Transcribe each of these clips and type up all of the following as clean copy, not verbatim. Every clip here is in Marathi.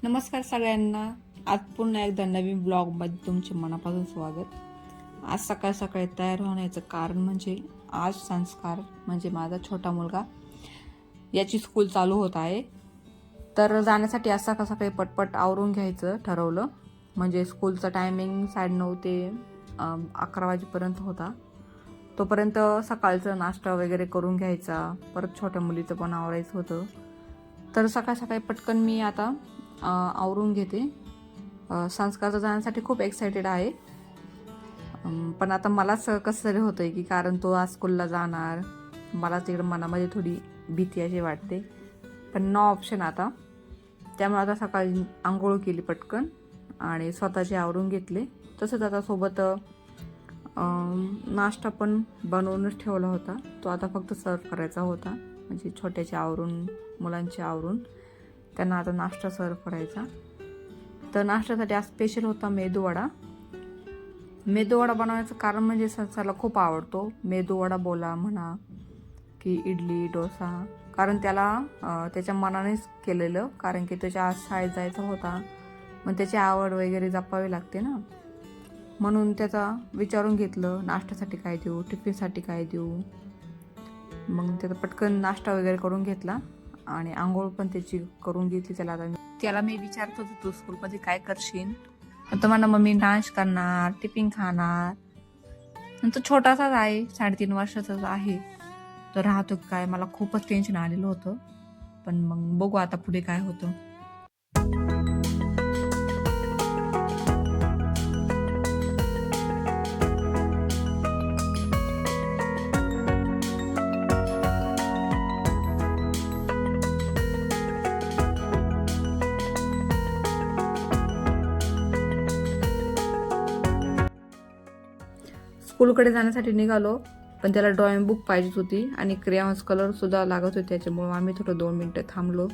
नमस्कार सगळ्यांना. आज पुन्हा एकदा नवीन ब्लॉगमध्ये तुमचे मनापासून स्वागत. आज सकाळ सकाळी तयार होण्याचं कारण म्हणजे आज संस्कार म्हणजे माझा छोटा मुलगा याची स्कूल चालू होत आहे. तर जाण्यासाठी आज सकाळ सकाळी पटपट आवरून घ्यायचं ठरवलं. म्हणजे स्कूलचा टायमिंग 9:30 ते 11 वाजेपर्यंत होता. तोपर्यंत सकाळचं नाश्ता वगैरे करून घ्यायचा. परत छोट्या मुलीचं पण आवरायचं होतं. तर सकाळ सकाळी पटकन मी आता आवरून घेते. संस्कारचा जाण्यासाठी खूप एक्सायटेड आहे. पण आता मलाच कसं तरी होतं आहे की कारण तो आज स्कूलला जाणार. मला तिकडं मनामध्ये थोडी भीती अशी वाटते. पण नो ऑप्शन आता. त्यामुळे आता सकाळी आंघोळ केली पटकन आणि स्वतःचे आवरून घेतले. तसंच आता सोबत नाश्ता पण बनवूनच ठेवला होता. तो आता फक्त सर्व करायचा होता. म्हणजे छोट्याचे आवरून, मुलांचे आवरून त्यांना आता नाश्ता सर्व करायचा. तर नाश्त्यासाठी आज स्पेशल होता मेदूवडा. मेदूवडा बनवण्याचं कारण म्हणजे संसारला खूप आवडतो. मेदूवडा बोला म्हणा की इडली डोसा, कारण त्याला त्याच्या मनानेच केलेलं, कारण की त्याच्या आज शाळेत जायचा होता. मग त्याची आवड वगैरे जपावी लागते ना, म्हणून त्याचा विचारून घेतलं नाश्त्यासाठी काय देऊ, टिफिनसाठी काय देऊ. मग त्याचा पटकन नाश्ता वगैरे करून घेतला आणि आंघोळ पण त्याची करून घेतली. त्याला मी विचारत होते तू स्कूलमध्ये काय करशील, तर म्हणा मम्मी डान्स करणार, टिफिन खाणार. तो छोटासाच आहे, 3.5 वर्षाचाच आहे. तर राहतो काय, मला खूपच टेन्शन आलेलं होतं. पण मग बघू आता पुढे काय होतं. स्कूलकडे जाण्यासाठी निघालो, पण त्याला ड्रॉइंग बुक पाहिजे होती आणि क्रेयॉन्स कलरसुद्धा लागत होते. त्याच्यामुळं आम्ही थोडं 2 मिनटं थांबलो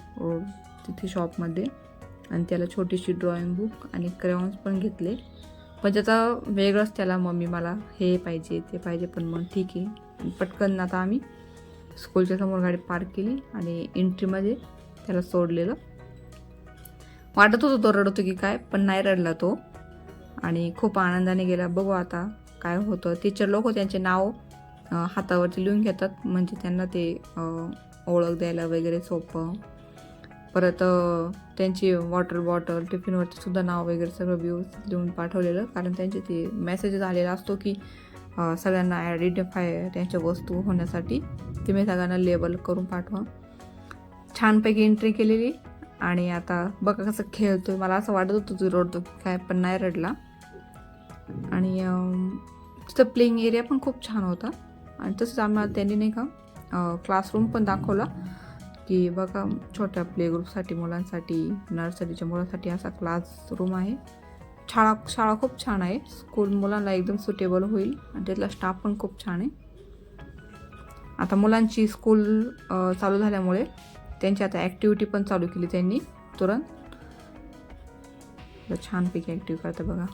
तिथे शॉपमध्ये आणि त्याला छोटीशी ड्रॉइंग बुक आणि क्रेयॉन्स पण घेतले. पण त्याचा वेगळंच, त्याला मम्मी मला हे पाहिजे ते पाहिजे. पण मग ठीक आहे, पटकन आता आम्ही स्कूलच्या समोर गाडी पार्क केली आणि एंट्रीमध्ये त्याला सोडलेलं. वाटत होतं तो रडतो की काय, पण नाही रडला तो आणि खूप आनंदाने गेला. बघू आता काय होतं. टीचर लोक त्यांचे नाव हातावरती लिहून घेतात, म्हणजे त्यांना ते ओळख द्यायला वगैरे सोपं. परत त्यांची वॉटर बॉटल, टिफिनवरती सुद्धा नाव वगैरे सगळं व्यवस्थित लिहून पाठवलेलं, कारण त्यांचे ते मेसेज आलेला असतो की सगळ्यांना आयडेंटिफाय त्यांच्या वस्तू होण्यासाठी तुम्ही सगळ्यांना लेबल करून पाठवा. छानपैकी एंट्री केलेली आणि आता बघा कसं खेळतोय. मला असं वाटत होतं तू रडतो काय, पण नाही रडला. आणि तिथं प्लेइंग एरिया पण खूप छान होता. आणि तसंच आम्हाला त्यांनी नाही का क्लासरूम पण दाखवला की बघा छोट्या प्ले ग्रुपसाठी, मुलांसाठी, नर्सरीच्या मुलांसाठी असा क्लासरूम आहे. शाळा खूप छान आहे. स्कूल मुलांना एकदम सुटेबल होईल आणि त्यातला स्टाफ पण खूप छान आहे. आता मुलांची स्कूल चालू झाल्यामुळे त्यांची आता ॲक्टिव्हिटी पण चालू केली त्यांनी तुरंत. छानपैकी ॲक्टिव्ह करते बघा.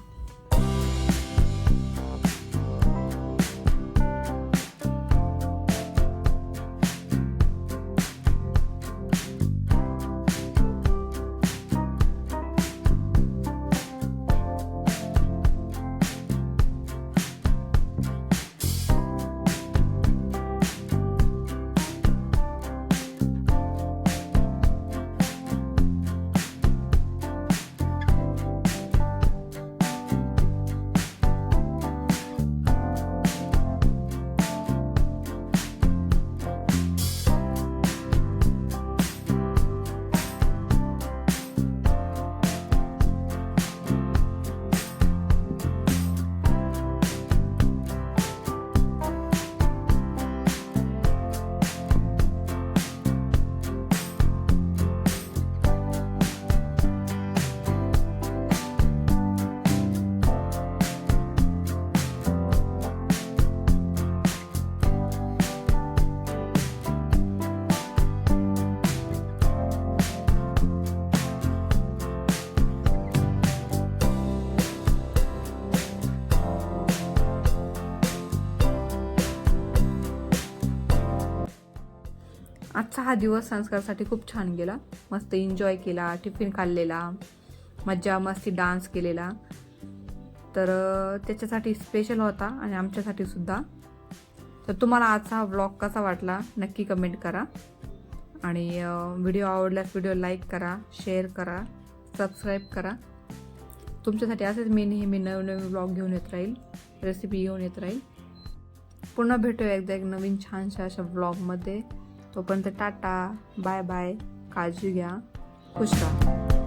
हा दिवस संस्कारसाठी खूप छान गेला. मस्त एन्जॉय केला, टिफिन खाल्लेला, मज्जा मस्ती, डान्स केलेला. तर त्याच्यासाठी स्पेशल होता आणि आमच्यासाठी सुद्धा. तर तुम्हाला आजचा हा व्लॉग कसा वाटला नक्की कमेंट करा. आणि व्हिडिओ आवडल्यास व्हिडिओ लाईक करा, शेअर करा, सबस्क्राईब करा. तुमच्यासाठी असेच मी नेहमी नवीन व्लॉग घेऊन येत राहील, रेसिपी घेऊन येत राहील. पुन्हा भेटूया एकदा एक नवीन छानशा अशा व्लॉगमध्ये. तोपर्यंत टाटा, बाय बाय, काळजी घ्या, खुश राहा.